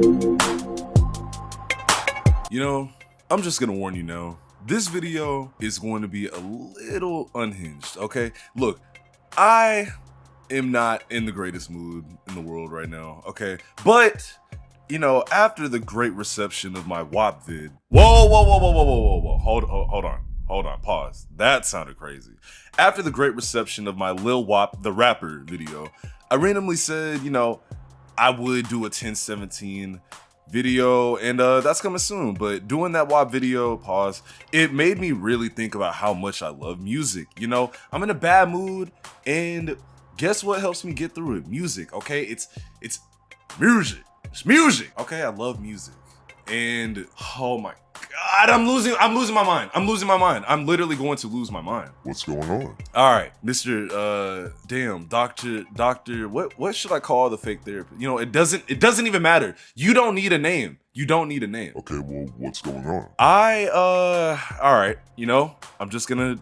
You know, I'm just gonna warn you now. This video is going to be a little unhinged, okay? Look, I am not in the greatest mood in the world right now, okay? But, you know, after the great reception of my WAP vid, whoa, hold on, pause. That sounded crazy. After the great reception of my Lil WAP, the rapper video, I randomly said, you know, I would do a 1017 video, and that's coming soon. But doing that WAP video, pause, it made me really think about how much I love music. You know, I'm in a bad mood, and guess what helps me get through it? Music, okay? It's music. It's music. Okay, I love music. And oh my God, I'm losing my mind. I'm literally going to lose my mind. What's going on? All right, Mr. Doctor, what should I call the fake therapist? You know, it doesn't even matter. You don't need a name. Okay, well, what's going on? All right, you know, I'm just gonna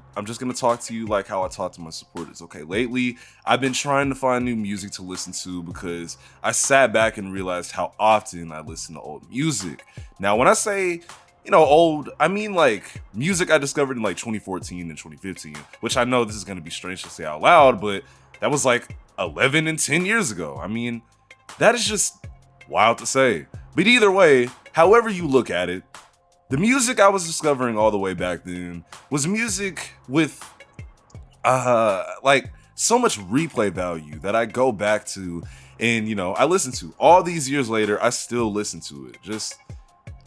talk to you like how I talk to my supporters, okay? Lately, I've been trying to find new music to listen to because I sat back and realized how often I listen to old music. Now, when I say, you know, old, I mean like music I discovered in like 2014 and 2015, which I know this is gonna be strange to say out loud, but that was like 11 and 10 years ago. I mean, that is just wild to say. But either way, however you look at it, the music I was discovering all the way back then was music with like so much replay value that I go back to and, you know, I listen to. All these years later, I still listen to it just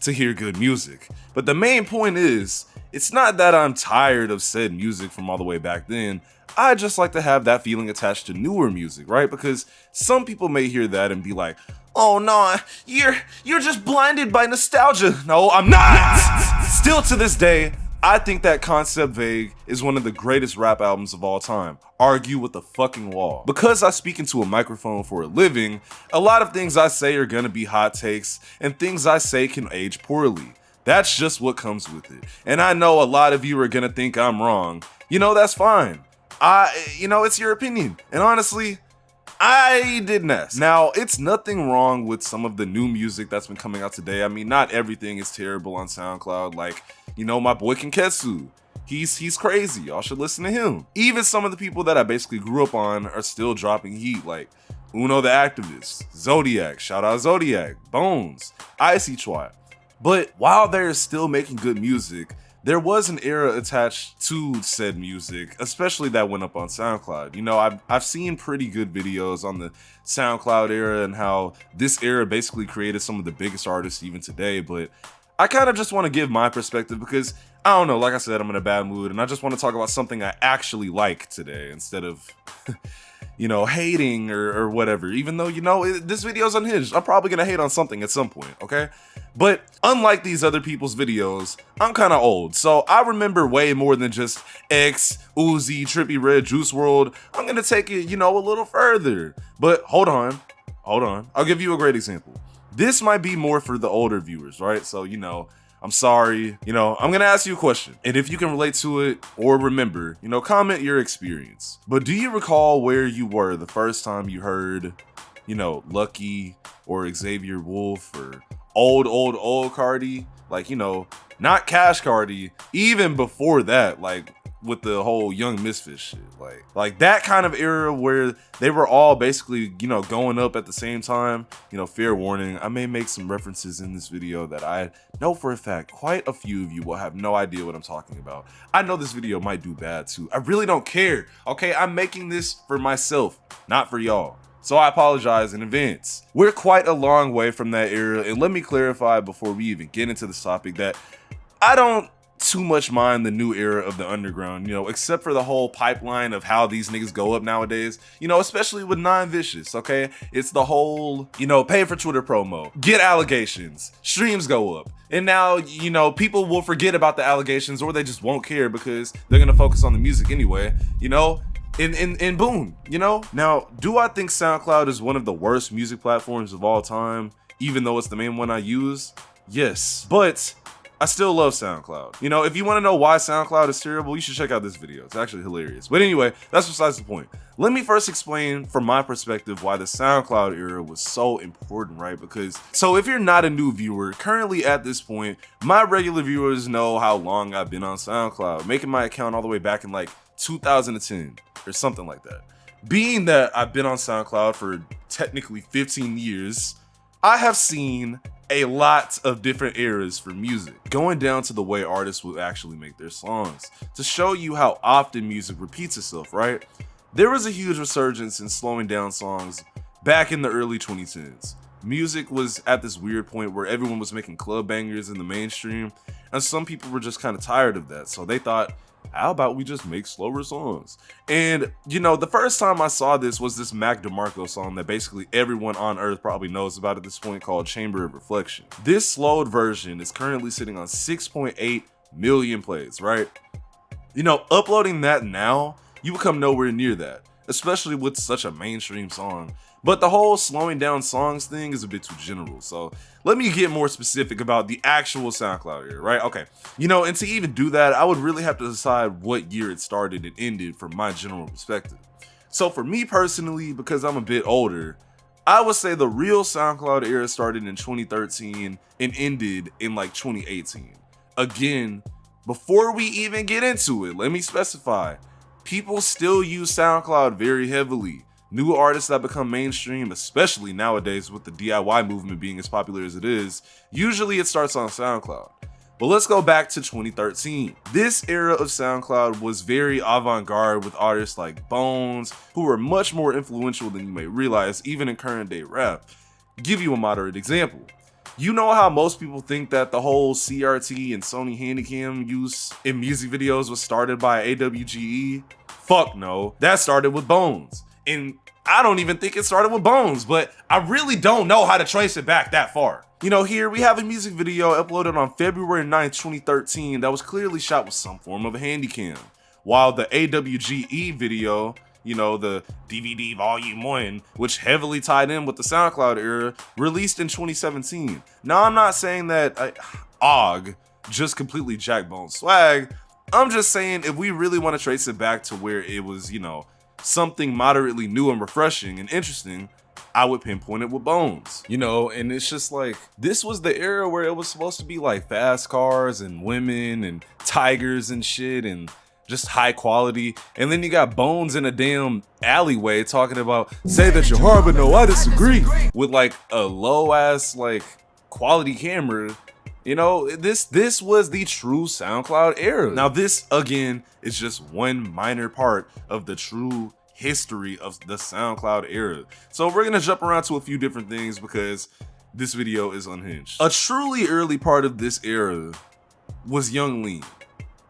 to hear good music. But the main point is, it's not that I'm tired of said music from all the way back then. I just like to have that feeling attached to newer music, right? Because some people may hear that and be like, oh no, you're just blinded by nostalgia. No, I'm not. Still to this day, I think that Concept Vague is one of the greatest rap albums of all time. Argue with the fucking wall. Because I speak into a microphone for a living, a lot of things I say are gonna be hot takes, and things I say can age poorly. That's just what comes with it. And I know a lot of you are gonna think I'm wrong. You know, that's fine. You know, it's your opinion. And honestly, I didn't ask. Now, it's nothing wrong with some of the new music that's been coming out today. I mean, not everything is terrible on SoundCloud. Like, you know, my boy Kinketsu, he's crazy. Y'all should listen to him. Even some of the people that I basically grew up on are still dropping heat, like Uno the Activist, Zodiac, shout out Zodiac, Bones, Icy Twat. But while they're still making good music, there was an era attached to said music, especially that went up on SoundCloud. You know, I've seen pretty good videos on the Soundcloud era and how this era basically created some of the biggest artists even today, but I kind of just want to give my perspective because, I don't know, like I said, I'm in a bad mood and I just want to talk about something I actually like today instead of, you know, hating or whatever. Even though, you know, this video's unhinged. I'm probably going to hate on something at some point, okay? But unlike these other people's videos, I'm kind of old. So I remember way more than just X, Uzi, Trippie Redd, Juice WRLD. I'm going to take it, you know, a little further. But hold on. I'll give you a great example. This might be more for the older viewers, right? So, you know, I'm sorry. You know, I'm going to ask you a question. And if you can relate to it or remember, you know, comment your experience. But do you recall where you were the first time you heard, you know, Lucky or Xavier Wolf or old Cardi? Like, you know, not Cash Cardi, even before that, like with the whole Young Misfit shit. Like that kind of era where they were all basically, you know, going up at the same time. You know, fair warning, I may make some references in this video that I know for a fact quite a few of you will have no idea what I'm talking about. I know this video might do bad too. I really don't care, okay? I'm making this for myself, not for y'all. So I apologize in advance. We're quite a long way from that era, and let me clarify before we even get into this topic that I don't too much mind the new era of the underground, you know, except for the whole pipeline of how these niggas go up nowadays, you know, especially with Non-Vicious, okay? It's the whole, you know, pay for Twitter promo, get allegations, streams go up, and now, you know, people will forget about the allegations or they just won't care because they're gonna focus on the music anyway, you know? And boom, you know? Now, do I think SoundCloud is one of the worst music platforms of all time, even though it's the main one I use? Yes, but I still love SoundCloud. You know, if you want to know why SoundCloud is terrible, you should check out this video. It's actually hilarious. But anyway, that's besides the point. Let me first explain from my perspective why the SoundCloud era was so important, right? Because, so if you're not a new viewer, currently at this point, my regular viewers know how long I've been on SoundCloud, making my account all the way back in like 2010 or something like that. Being that I've been on SoundCloud for technically 15 years, I have seen a lot of different eras for music, going down to the way artists will actually make their songs, to show you how often music repeats itself, right? There was a huge resurgence in slowing down songs back in the early 2010s. Music was at this weird point where everyone was making club bangers in the mainstream, and some people were just kind of tired of that, so they thought, how about we just make slower songs? And, you know, the first time I saw this was this Mac DeMarco song that basically everyone on earth probably knows about at this point, called Chamber of Reflection. This slowed version is currently sitting on 6.8 million plays, right? You know, uploading that now, you would come nowhere near that, especially with such a mainstream song. But the whole slowing down songs thing is a bit too general, so let me get more specific about the actual SoundCloud era, right? Okay, you know, and to even do that, I would really have to decide what year it started and ended from my general perspective. So for me personally, because I'm a bit older, I would say the real SoundCloud era started in 2013 and ended in like 2018. Again, before we even get into it, let me specify, people still use SoundCloud very heavily. New artists that become mainstream, especially nowadays with the DIY movement being as popular as it is, usually it starts on SoundCloud. But let's go back to 2013. This era of SoundCloud was very avant-garde with artists like Bones, who were much more influential than you may realize, even in current day rap. Give you a moderate example. You know how most people think that the whole CRT and Sony Handycam use in music videos was started by AWGE? Fuck no, that started with Bones. And I don't even think it started with Bones, but I really don't know how to trace it back that far. You know, here we have a music video uploaded on February 9th, 2013 that was clearly shot with some form of a handycam, while the AWGE video, you know, the DVD Volume 1, which heavily tied in with the SoundCloud era, released in 2017. Now, I'm not saying that OG just completely jacked Bones' swag. I'm just saying if we really want to trace it back to where it was, you know, something moderately new and refreshing and interesting, I would pinpoint it with Bones. You know, and it's just like, this was the era where it was supposed to be like fast cars and women and tigers and shit and just high quality. And then you got Bones in a damn alleyway talking about, say that you're hard, but no, I disagree, with like a low ass like quality camera. You know, this was the true SoundCloud era. Now this, again, is just one minor part of the true history of the SoundCloud era. So we're gonna jump around to a few different things because this video is unhinged. A truly early part of this era was Young Lean,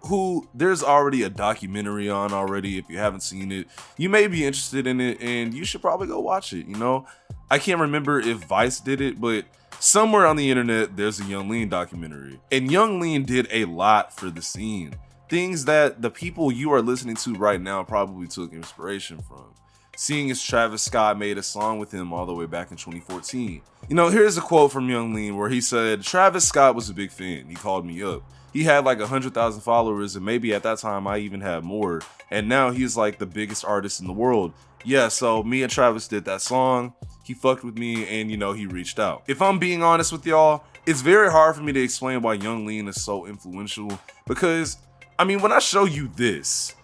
who there's already a documentary on already. If you haven't seen it, you may be interested in it and you should probably go watch it. You know, I can't remember if Vice did it, but somewhere on the internet, there's a Young Lean documentary. And Young Lean did a lot for the scene. Things that the people you are listening to right now probably took inspiration from. Seeing as Travis Scott made a song with him all the way back in 2014. You know, here's a quote from Young Lean where he said, "Travis Scott was a big fan. He called me up. He had like 100,000 followers, and maybe at that time I even had more. And now he's like the biggest artist in the world. Yeah, so me and Travis did that song. He fucked with me and, you know, he reached out." If I'm being honest with y'all, it's very hard for me to explain why Young Lean is so influential because, I mean, when I show you this,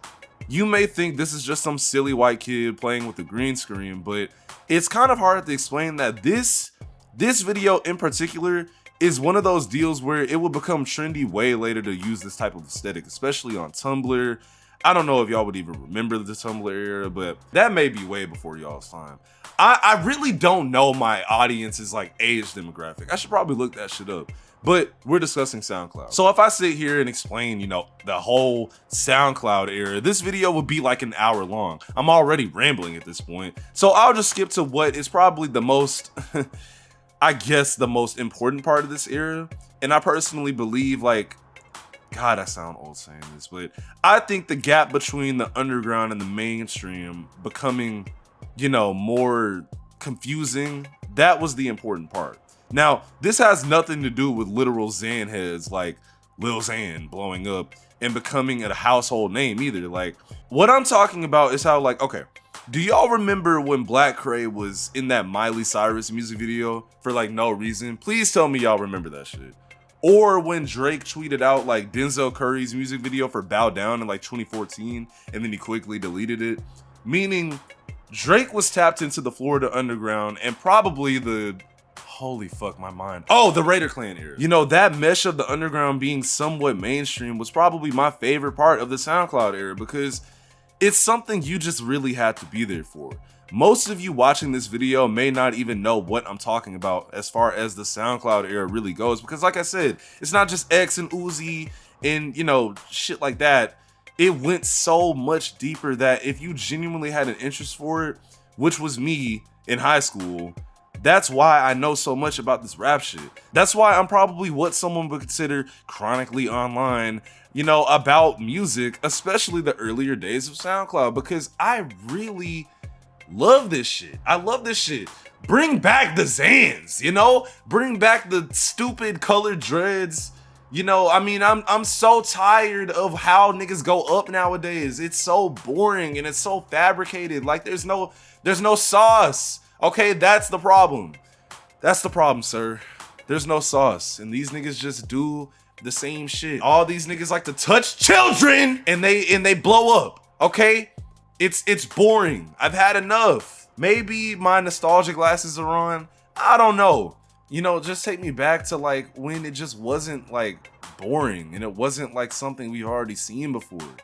you may think this is just some silly white kid playing with a green screen, but it's kind of hard to explain that this video in particular is one of those deals where it will become trendy way later to use this type of aesthetic, especially on Tumblr. I don't know if y'all would even remember the Tumblr era, but that may be way before y'all's time. I really don't know my audience's like age demographic. I should probably look that shit up. But we're discussing SoundCloud. So if I sit here and explain, you know, the whole SoundCloud era, this video would be like an hour long. I'm already rambling at this point. So I'll just skip to what is probably the most, I guess, the most important part of this era. And I personally believe, like, God, I sound old saying this, but I think the gap between the underground and the mainstream becoming, you know, more confusing, that was the important part. Now, this has nothing to do with literal Xan heads like Lil Xan blowing up and becoming a household name either. Like, what I'm talking about is how, like, okay, do y'all remember when Black Cray was in that Miley Cyrus music video for like no reason? Please tell me y'all remember that shit. Or when Drake tweeted out like Denzel Curry's music video for Bow Down in like 2014 and then he quickly deleted it. Meaning Drake was tapped into the Florida Underground and probably the, holy fuck my mind. Oh, the Raider Clan era. You know, that mesh of the underground being somewhat mainstream was probably my favorite part of the SoundCloud era because it's something you just really had to be there for. Most of you watching this video may not even know what I'm talking about as far as the SoundCloud era really goes because like I said, it's not just X and Uzi and, you know, shit like that. It went so much deeper that if you genuinely had an interest for it, which was me in high school, that's why I know so much about this rap shit. That's why I'm probably what someone would consider chronically online, you know, about music, especially the earlier days of SoundCloud, because I really love this shit. I love this shit. Bring back the Xans, you know? Bring back the stupid colored dreads. You know, I mean, I'm so tired of how niggas go up nowadays. It's so boring and it's so fabricated. Like there's no sauce. Okay, that's the problem. That's the problem, sir. There's no sauce. And these niggas just do the same shit. All these niggas like to touch children and they blow up. Okay? It's boring. I've had enough. Maybe my nostalgia glasses are on. I don't know. You know, just take me back to like when it just wasn't like boring and it wasn't like something we've already seen before.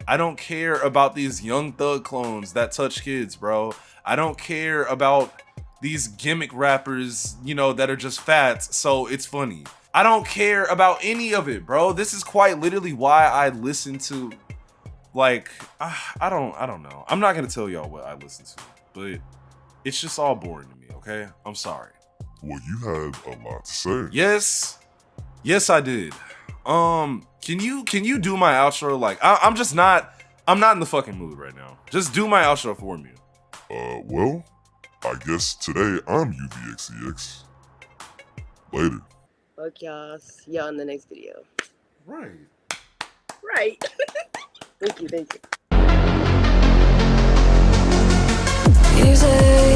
I don't care about these Young Thug clones that touch kids, bro. I don't care about these gimmick rappers, you know, that are just fats, so it's funny. I don't care about any of it, bro. This is quite literally why I listen to, like, I don't know. I'm not gonna tell y'all what I listen to, but it's just all boring to me, okay? I'm sorry. Well, you had a lot to say. Yes, I did. Can you do my outro? Like, I'm not in the fucking mood right now. Just do my outro for me. Well, I guess today I'm UVXEX. Later. Fuck y'all. See y'all in the next video. Right. Thank you. You say